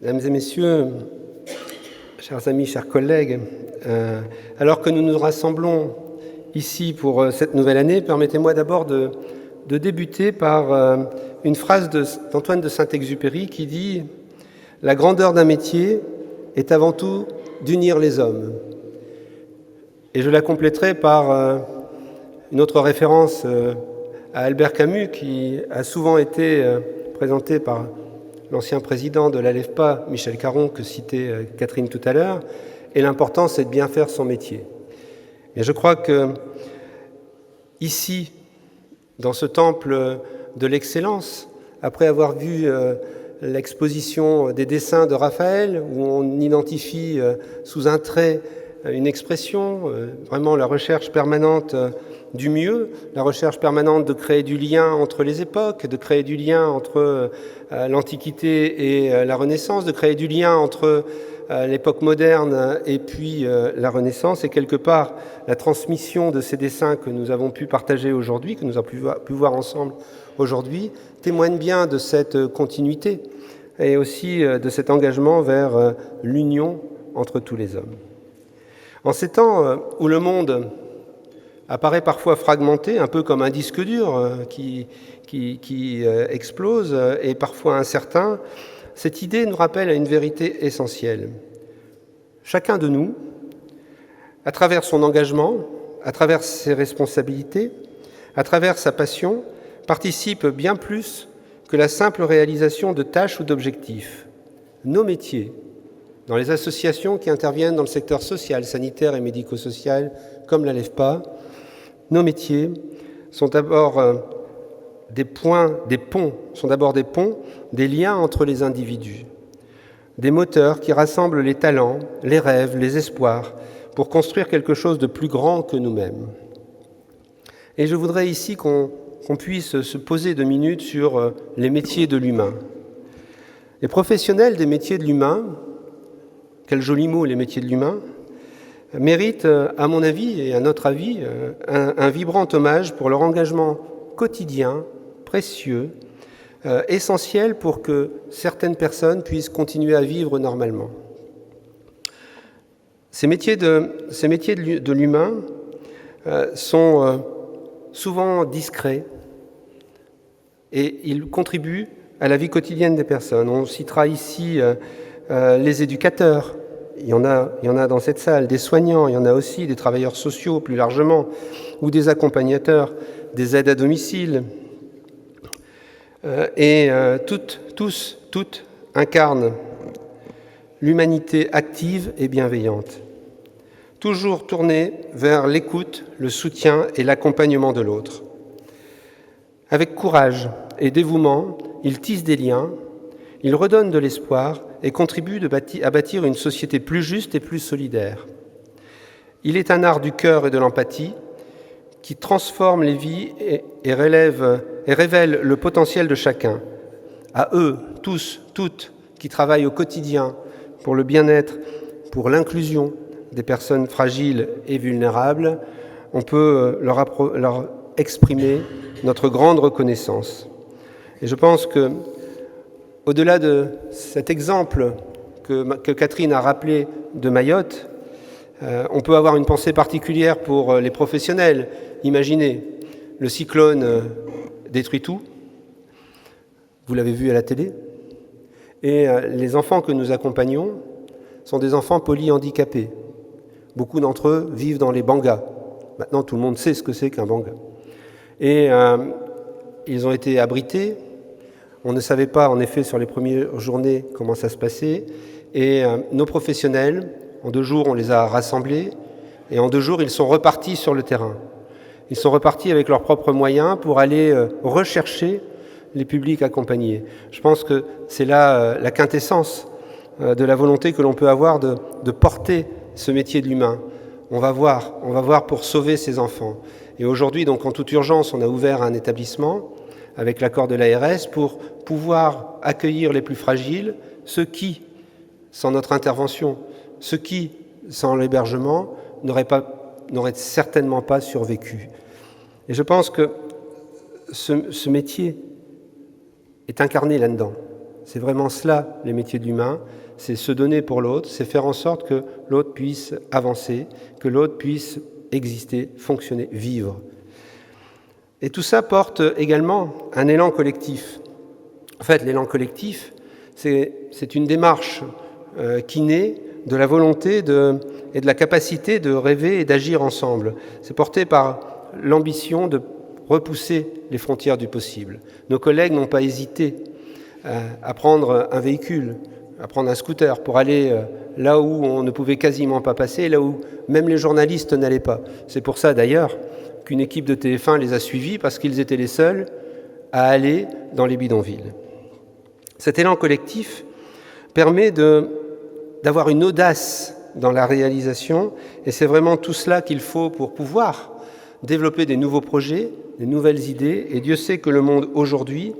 Mesdames et messieurs, chers amis, chers collègues, alors que nous nous rassemblons ici pour cette nouvelle année, permettez-moi d'abord de débuter par une phrase d'Antoine de Saint-Exupéry qui dit « La grandeur d'un métier est avant tout d'unir les hommes ». Et je la compléterai par une autre référence à Albert Camus qui a souvent été présenté par l'ancien président de l'ALEFPA, Michel Caron, que citait Catherine tout à l'heure, et l'important, c'est de bien faire son métier. Et je crois que ici, dans ce temple de l'excellence, après avoir vu l'exposition des dessins de Raphaël, où on identifie sous un trait une expression, vraiment la recherche permanente du mieux, la recherche permanente de créer du lien entre les époques, de créer du lien entre l'Antiquité et la Renaissance, de créer du lien entre l'époque moderne et puis la Renaissance, et quelque part la transmission de ces dessins que nous avons pu partager aujourd'hui, que nous avons pu voir ensemble aujourd'hui, témoigne bien de cette continuité et aussi de cet engagement vers l'union entre tous les hommes. En ces temps où le monde apparaît parfois fragmenté, un peu comme un disque dur qui explose et parfois incertain, cette idée nous rappelle à une vérité essentielle. Chacun de nous, à travers son engagement, à travers ses responsabilités, à travers sa passion, participe bien plus que la simple réalisation de tâches ou d'objectifs. Nos métiers, dans les associations qui interviennent dans le secteur social, sanitaire et médico-social, comme l'ALEFPA, nos métiers sont d'abord des ponts, des liens entre les individus, des moteurs qui rassemblent les talents, les rêves, les espoirs, pour construire quelque chose de plus grand que nous-mêmes. Et je voudrais ici qu'on puisse se poser 2 minutes sur les métiers de l'humain. Les professionnels des métiers de l'humain, quel joli mot, les métiers de l'humain, méritent, à mon avis et à notre avis, un vibrant hommage pour leur engagement quotidien, précieux, essentiel pour que certaines personnes puissent continuer à vivre normalement. Ces métiers de l'humain sont souvent discrets et ils contribuent à la vie quotidienne des personnes. On citera ici les éducateurs, il y en a dans cette salle, des soignants, il y en a aussi des travailleurs sociaux plus largement, ou des accompagnateurs, des aides à domicile. Toutes incarnent l'humanité active et bienveillante, toujours tournée vers l'écoute, le soutien et l'accompagnement de l'autre. Avec courage et dévouement, ils tissent des liens, ils redonnent de l'espoir et contribuent à bâtir une société plus juste et plus solidaire. Il est un art du cœur et de l'empathie qui transforme les vies et révèle le potentiel de chacun. À eux, tous, toutes, qui travaillent au quotidien pour le bien-être, pour l'inclusion des personnes fragiles et vulnérables, on peut leur exprimer notre grande reconnaissance. Et je pense que, au-delà de cet exemple que Catherine a rappelé de Mayotte, on peut avoir une pensée particulière pour les professionnels. Imaginez, le cyclone détruit tout, vous l'avez vu à la télé, et les enfants que nous accompagnons sont des enfants polyhandicapés. Beaucoup d'entre eux vivent dans les bangas. Maintenant, tout le monde sait ce que c'est qu'un banga. Et ils ont été abrités. On ne savait pas, en effet, sur les premières journées, comment ça se passait. Et nos professionnels, en 2 jours, on les a rassemblés. Et en 2 jours, ils sont repartis sur le terrain. Ils sont repartis avec leurs propres moyens pour aller rechercher les publics accompagnés. Je pense que c'est là la quintessence de la volonté que l'on peut avoir de porter ce métier de l'humain. On va voir pour sauver ces enfants. Et aujourd'hui, donc, en toute urgence, on a ouvert un établissement avec l'accord de l'ARS pour pouvoir accueillir les plus fragiles, ceux qui, sans notre intervention, ceux qui, sans l'hébergement, n'auraient certainement pas survécu. Et je pense que ce métier est incarné là-dedans. C'est vraiment cela, les métiers de l'humain. C'est se donner pour l'autre, c'est faire en sorte que l'autre puisse avancer, que l'autre puisse exister, fonctionner, vivre. Et tout ça porte également un élan collectif. En fait, l'élan collectif, c'est une démarche qui naît de la volonté et de la capacité de rêver et d'agir ensemble. C'est porté par l'ambition de repousser les frontières du possible. Nos collègues n'ont pas hésité à prendre un véhicule, à prendre un scooter pour aller là où on ne pouvait quasiment pas passer, là où même les journalistes n'allaient pas. C'est pour ça d'ailleurs qu'une équipe de TF1 les a suivis, parce qu'ils étaient les seuls à aller dans les bidonvilles. Cet élan collectif permet d'avoir une audace dans la réalisation, et c'est vraiment tout cela qu'il faut pour pouvoir développer des nouveaux projets, des nouvelles idées, et Dieu sait que le monde aujourd'hui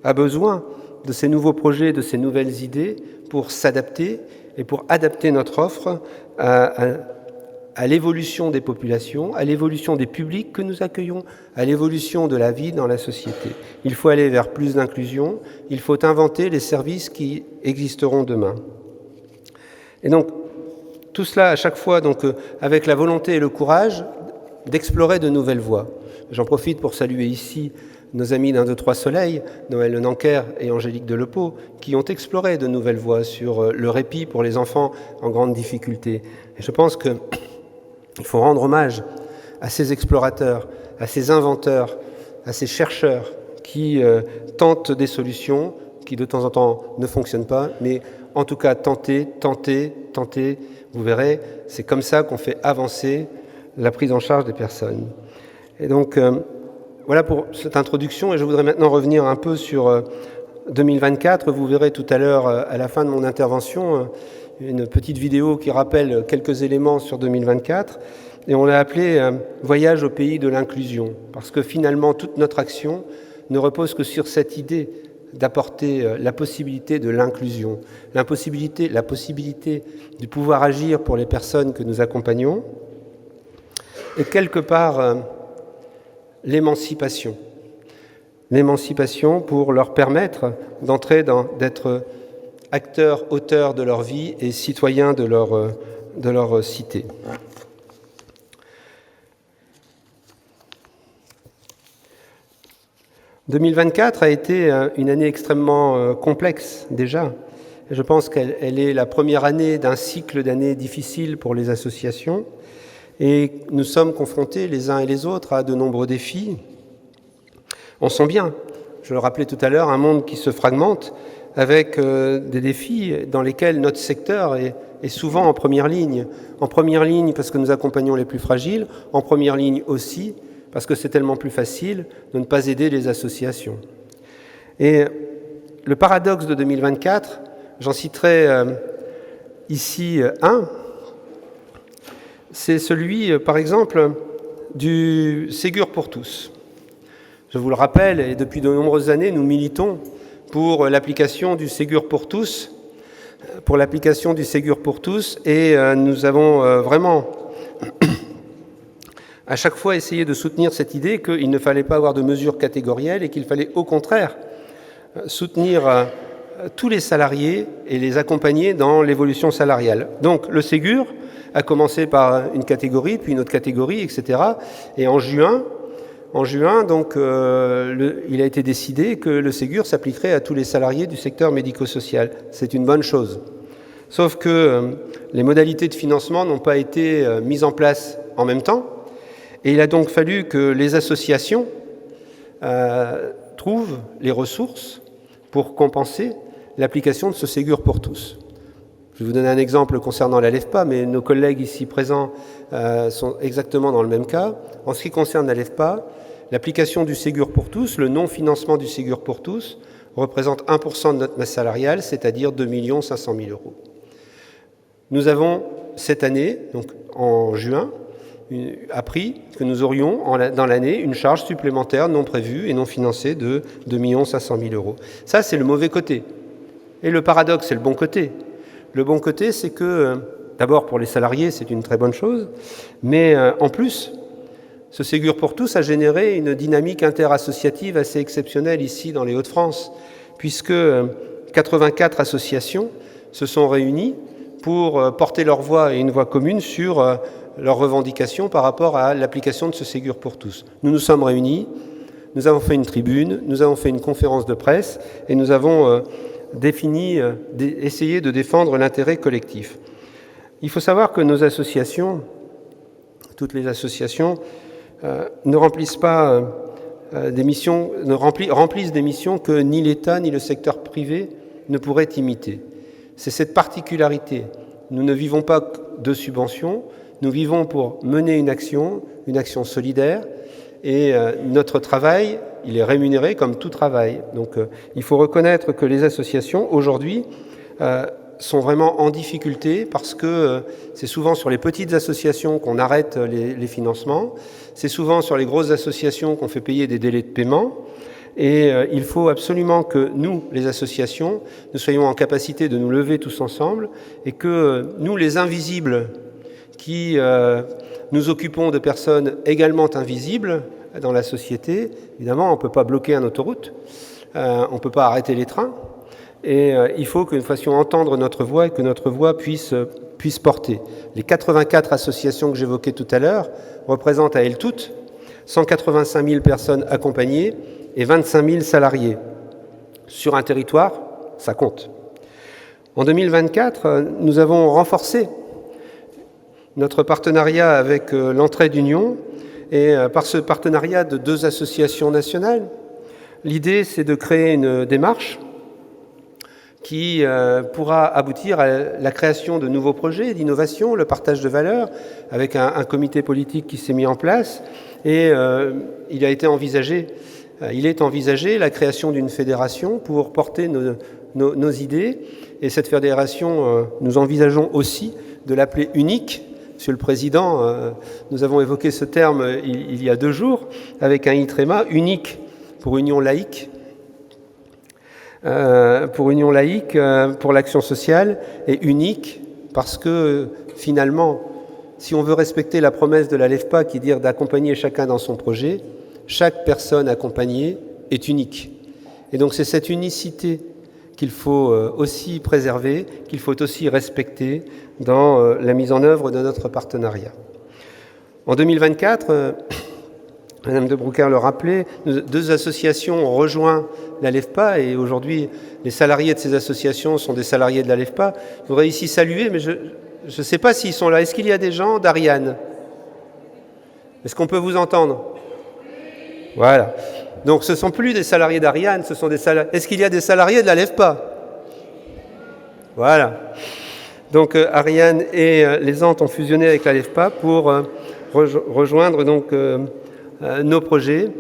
a besoin de ces nouveaux projets, de ces nouvelles idées pour s'adapter et pour adapter notre offre à l'évolution des populations, à l'évolution des publics que nous accueillons, à l'évolution de la vie dans la société. Il faut aller vers plus d'inclusion, il faut inventer les services qui existeront demain. Et donc, tout cela à chaque fois donc, avec la volonté et le courage d'explorer de nouvelles voies. J'en profite pour saluer ici nos amis d'un 2-3 Soleil, Noël Le Nanker et Angélique Delepeau, qui ont exploré de nouvelles voies sur le répit pour les enfants en grande difficulté. Et je pense qu'il faut rendre hommage à ces explorateurs, à ces inventeurs, à ces chercheurs qui tentent des solutions qui de temps en temps ne fonctionnent pas, mais en tout cas tenter. Vous verrez, c'est comme ça qu'on fait avancer la prise en charge des personnes. Et donc, voilà pour cette introduction, et je voudrais maintenant revenir un peu sur 2024. Vous verrez tout à l'heure, à la fin de mon intervention, une petite vidéo qui rappelle quelques éléments sur 2024, et on l'a appelé « Voyage au pays de l'inclusion », parce que finalement, toute notre action ne repose que sur cette idée d'apporter la possibilité de l'inclusion, la possibilité de pouvoir agir pour les personnes que nous accompagnons, et quelque part l'émancipation pour leur permettre d'être acteurs, auteurs de leur vie et citoyens de leur cité. « 2024 a été une année extrêmement complexe déjà. Je pense qu'elle est la première année d'un cycle d'années difficiles pour les associations. Et nous sommes confrontés les uns et les autres à de nombreux défis. On sent bien, je le rappelais tout à l'heure, un monde qui se fragmente avec des défis dans lesquels notre secteur est souvent en première ligne. En première ligne parce que nous accompagnons les plus fragiles, en première ligne aussi parce que c'est tellement plus facile de ne pas aider les associations. Et le paradoxe de 2024, j'en citerai ici un, c'est celui, par exemple, du Ségur pour tous. Je vous le rappelle, et depuis de nombreuses années, nous militons pour l'application du Ségur pour tous, et nous avons vraiment à chaque fois essayé de soutenir cette idée qu'il ne fallait pas avoir de mesures catégorielles et qu'il fallait au contraire soutenir tous les salariés et les accompagner dans l'évolution salariale. Donc le Ségur a commencé par une catégorie, puis une autre catégorie, etc. Et en juin, donc, il a été décidé que le Ségur s'appliquerait à tous les salariés du secteur médico-social. C'est une bonne chose. Sauf que les modalités de financement n'ont pas été mises en place en même temps. Et il a donc fallu que les associations trouvent les ressources pour compenser l'application de ce Ségur pour tous. Je vais vous donner un exemple concernant la LEFPA, mais nos collègues ici présents sont exactement dans le même cas. En ce qui concerne la LEFPA, l'application du Ségur pour tous, le non-financement du Ségur pour tous, représente 1% de notre masse salariale, c'est-à-dire 2 500 000 €. Nous avons cette année, donc en juin, appris que nous aurions dans l'année une charge supplémentaire non prévue et non financée de 2 500 000 €. Ça, c'est le mauvais côté. Et le paradoxe, c'est le bon côté. Le bon côté, c'est que, d'abord, pour les salariés, c'est une très bonne chose, mais en plus, ce Ségur pour tous a généré une dynamique interassociative assez exceptionnelle ici dans les Hauts-de-France, puisque 84 associations se sont réunies pour porter leur voix et une voix commune sur leurs revendications par rapport à l'application de ce Ségur pour tous. Nous nous sommes réunis, nous avons fait une tribune, nous avons fait une conférence de presse et nous avons essayé de défendre l'intérêt collectif. Il faut savoir que nos associations, toutes les associations, ne remplissent pas des missions, remplissent des missions que ni l'État ni le secteur privé ne pourraient imiter. C'est cette particularité. Nous ne vivons pas de subventions, nous vivons pour mener une action solidaire, et notre travail, il est rémunéré comme tout travail. Donc il faut reconnaître que les associations, aujourd'hui, sont vraiment en difficulté parce que c'est souvent sur les petites associations qu'on arrête les financements, c'est souvent sur les grosses associations qu'on fait payer des délais de paiement, et il faut absolument que nous, les associations, nous soyons en capacité de nous lever tous ensemble et que nous, les invisibles, qui nous occupons de personnes également invisibles dans la société, évidemment, on ne peut pas bloquer une autoroute, on ne peut pas arrêter les trains, et il faut que nous fassions entendre notre voix et que notre voix puisse porter. Les 84 associations que j'évoquais tout à l'heure représentent à elles toutes 185 000 personnes accompagnées et 25 000 salariés. Sur un territoire, ça compte. En 2024, nous avons renforcé notre partenariat avec l'entraide Union, et par ce partenariat de 2 associations nationales, l'idée c'est de créer une démarche qui pourra aboutir à la création de nouveaux projets d'innovation, le partage de valeurs, avec un comité politique qui s'est mis en place, et il est envisagé la création d'une fédération pour porter nos idées, et cette fédération, nous envisageons aussi de l'appeler unique. Monsieur le Président, nous avons évoqué ce terme il y a 2 jours avec un ITREMA, unique pour Union laïque, pour l'action sociale, et unique parce que finalement, si on veut respecter la promesse de la LEFPA qui est dire d'accompagner chacun dans son projet, chaque personne accompagnée est unique. Et donc c'est cette unicité qu'il faut aussi préserver, qu'il faut aussi respecter dans la mise en œuvre de notre partenariat. En 2024, Madame de Brouckère le rappelait, 2 associations ont rejoint la LEFPA, et aujourd'hui, les salariés de ces associations sont des salariés de la LEFPA. Je voudrais ici saluer, mais je ne sais pas s'ils sont là. Est-ce qu'il y a des gens d'Ariane? Est-ce qu'on peut vous entendre? Voilà. Donc ce ne sont plus des salariés d'Ariane, ce sont des salariés... Est-ce qu'il y a des salariés de la LEFPA? Voilà. Donc Ariane et les Antes ont fusionné avec la LEFPA pour rejoindre donc nos projets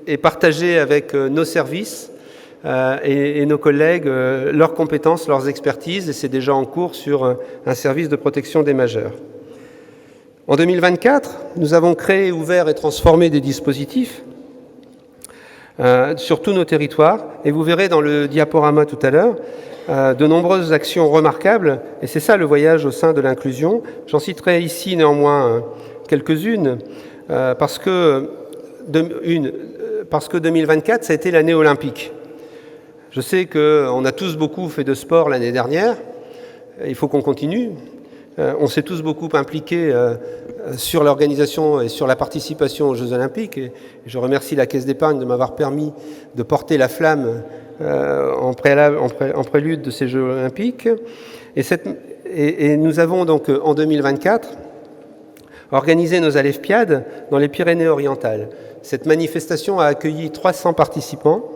et partager avec nos services et nos collègues leurs compétences, leurs expertises, et c'est déjà en cours sur un service de protection des majeurs. En 2024, nous avons créé, ouvert et transformé des dispositifs sur tous nos territoires, et vous verrez dans le diaporama tout à l'heure de nombreuses actions remarquables, et c'est ça le voyage au sein de l'inclusion. J'en citerai ici néanmoins quelques-unes, parce que 2024, ça a été l'année olympique. Je sais qu'on a tous beaucoup fait de sport l'année dernière, il faut qu'on continue. On s'est tous beaucoup impliqués sur l'organisation et sur la participation aux Jeux Olympiques, et je remercie la Caisse d'épargne de m'avoir permis de porter la flamme en prélude de ces Jeux Olympiques. Et nous avons donc en 2024 organisé nos Alefpiades dans les Pyrénées-Orientales. Cette manifestation a accueilli 300 participants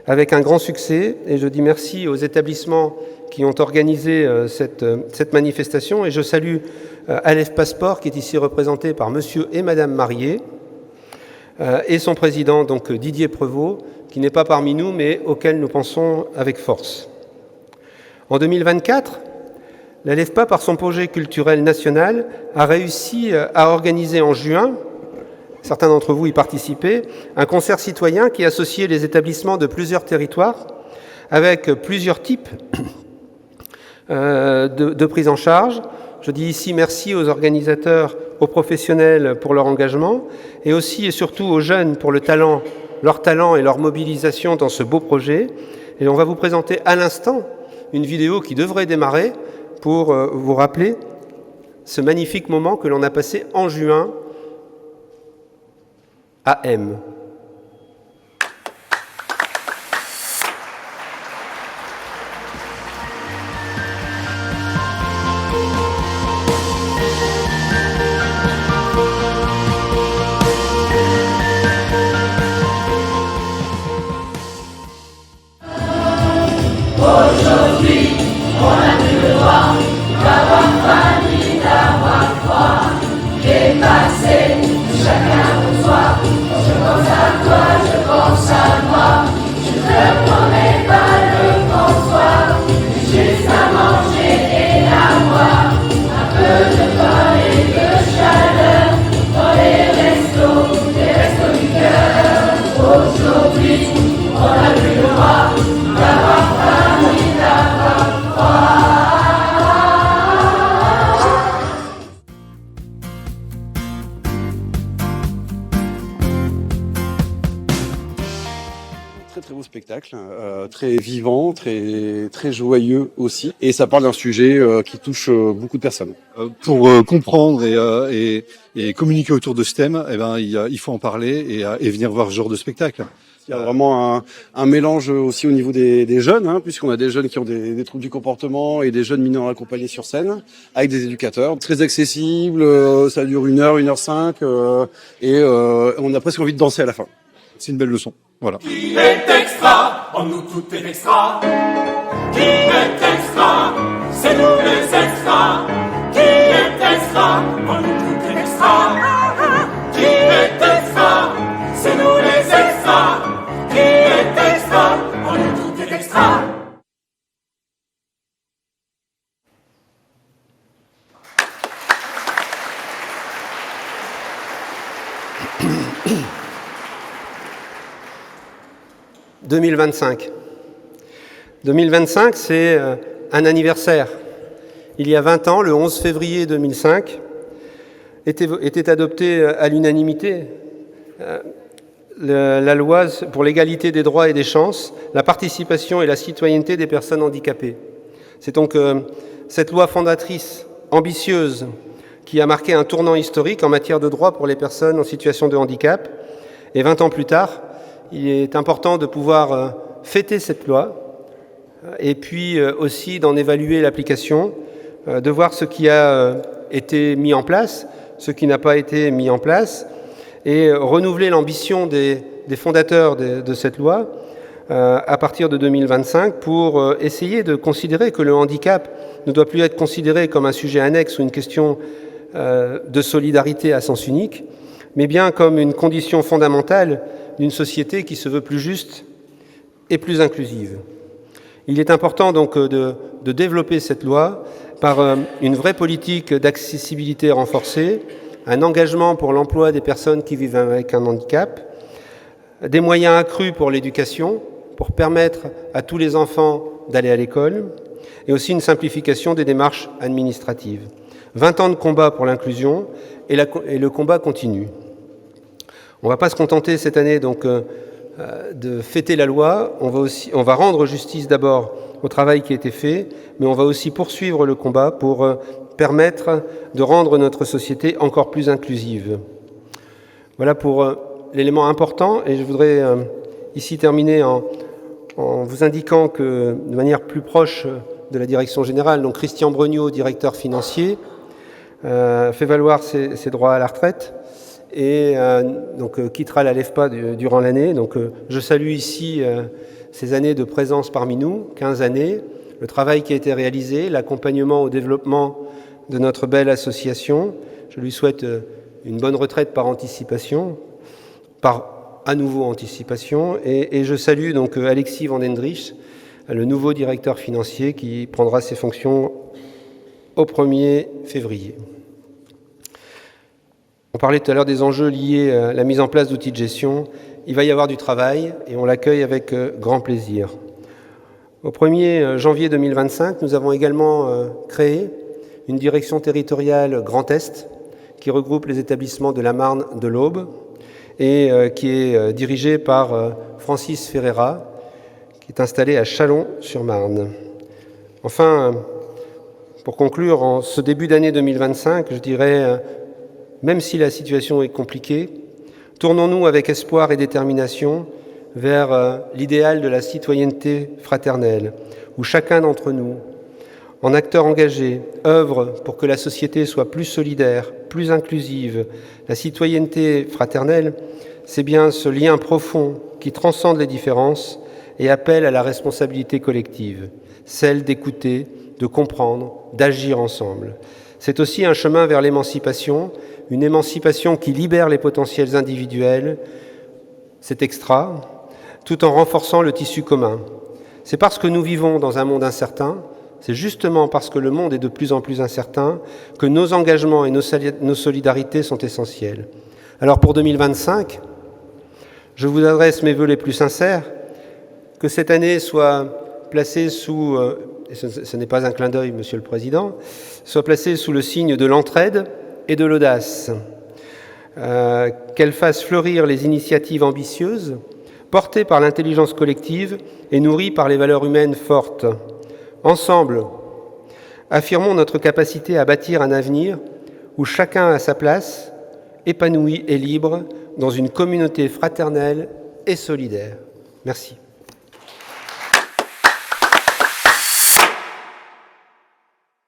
avec un grand succès, et je dis merci aux établissements qui ont organisé cette manifestation, et je salue Alefpa Sport qui est ici représenté par monsieur et madame Marié et son président donc Didier Prevot, qui n'est pas parmi nous mais auquel nous pensons avec force. En 2024, la LEFPA, par son projet culturel national, a réussi à organiser en juin, certains d'entre vous y participaient, un concert citoyen qui associait les établissements de plusieurs territoires avec plusieurs types de prise en charge. Je dis ici merci aux organisateurs, aux professionnels pour leur engagement, et aussi et surtout aux jeunes pour leur talent et leur mobilisation dans ce beau projet. Et on va vous présenter à l'instant une vidéo qui devrait démarrer pour vous rappeler ce magnifique moment que l'on a passé en juin à M. Aujourd'hui, on a plus le droit d'avoir faim ni d'avoir froid. Dépasser chacun pour soi. Je pense à toi, je pense à moi. Je te promets pas le François. Juste à manger et à boire. Un peu de pain et de chaleur. Dans les restos du cœur. Aujourd'hui, on a plus le droit d'avoir faim ni d'avoir froid. Très beau spectacle, très vivant, très joyeux aussi, et ça parle d'un sujet qui touche beaucoup de personnes. Pour comprendre et communiquer autour de ce thème, il faut en parler et venir voir ce genre de spectacle. Il y a vraiment un mélange aussi au niveau des jeunes, puisqu'on a des jeunes qui ont des troubles du comportement et des jeunes mineurs accompagnés sur scène, avec des éducateurs. Très accessible, ça dure 1h05, et on a presque envie de danser à la fin. C'est une belle leçon. Voilà. Qui est extra? En nous tout est extra. Qui est extra? C'est nous les extras. Qui est extra? En nous tout est extra. Qui est extra? C'est nous les extras. Qui est extra? En nous tout est extra. « 2025. 2025, c'est un anniversaire. Il y a 20 ans, le 11 février 2005, était adoptée à l'unanimité la loi pour l'égalité des droits et des chances, la participation et la citoyenneté des personnes handicapées. C'est donc cette loi fondatrice, ambitieuse, qui a marqué un tournant historique en matière de droits pour les personnes en situation de handicap. Et 20 ans plus tard, il est important de pouvoir fêter cette loi et puis aussi d'en évaluer l'application, de voir ce qui a été mis en place, ce qui n'a pas été mis en place, et renouveler l'ambition des fondateurs de cette loi à partir de 2025 pour essayer de considérer que le handicap ne doit plus être considéré comme un sujet annexe ou une question de solidarité à sens unique, mais bien comme une condition fondamentale d'une société qui se veut plus juste et plus inclusive. Il est important donc de développer cette loi par une vraie politique d'accessibilité renforcée, un engagement pour l'emploi des personnes qui vivent avec un handicap, des moyens accrus pour l'éducation, pour permettre à tous les enfants d'aller à l'école, et aussi une simplification des démarches administratives. 20 ans de combat pour l'inclusion, et le combat continue. On ne va pas se contenter cette année donc de fêter la loi, on va rendre justice d'abord au travail qui a été fait, mais on va aussi poursuivre le combat pour permettre de rendre notre société encore plus inclusive. Voilà pour l'élément important, et je voudrais ici terminer en vous indiquant que, de manière plus proche de la direction générale, donc Christian Brognaud, directeur financier, fait valoir ses droits à la retraite, et quittera la LEFPA durant l'année. Donc je salue ici ces années de présence parmi nous, 15 années, le travail qui a été réalisé, l'accompagnement au développement de notre belle association. Je lui souhaite une bonne retraite par anticipation, à nouveau anticipation, et je salue donc Alexis Vandendrich, le nouveau directeur financier qui prendra ses fonctions au 1er février. On parlait tout à l'heure des enjeux liés à la mise en place d'outils de gestion. Il va y avoir du travail et on l'accueille avec grand plaisir. Au 1er janvier 2025, nous avons également créé une direction territoriale Grand Est qui regroupe les établissements de la Marne, de l'Aube et qui est dirigée par Francis Ferreira, qui est installé à Châlons-sur-Marne. Enfin, pour conclure, en ce début d'année 2025, je dirais, même si la situation est compliquée, tournons-nous avec espoir et détermination vers l'idéal de la citoyenneté fraternelle, où chacun d'entre nous, en acteur engagé, œuvre pour que la société soit plus solidaire, plus inclusive. La citoyenneté fraternelle, c'est bien ce lien profond qui transcende les différences et appelle à la responsabilité collective, celle d'écouter, de comprendre, d'agir ensemble. C'est aussi un chemin vers l'émancipation, une émancipation qui libère les potentiels individuels, c'est extra, tout en renforçant le tissu commun. C'est parce que nous vivons dans un monde incertain, c'est justement parce que le monde est de plus en plus incertain que nos engagements et nos solidarités sont essentiels. Alors pour 2025, je vous adresse mes vœux les plus sincères, que cette année soit placée sous, et ce n'est pas un clin d'œil, Monsieur le Président, soit placée sous le signe de l'entraide et de l'audace, qu'elle fasse fleurir les initiatives ambitieuses, portées par l'intelligence collective et nourries par les valeurs humaines fortes. Ensemble, affirmons notre capacité à bâtir un avenir où chacun a sa place, épanoui et libre, dans une communauté fraternelle et solidaire. Merci.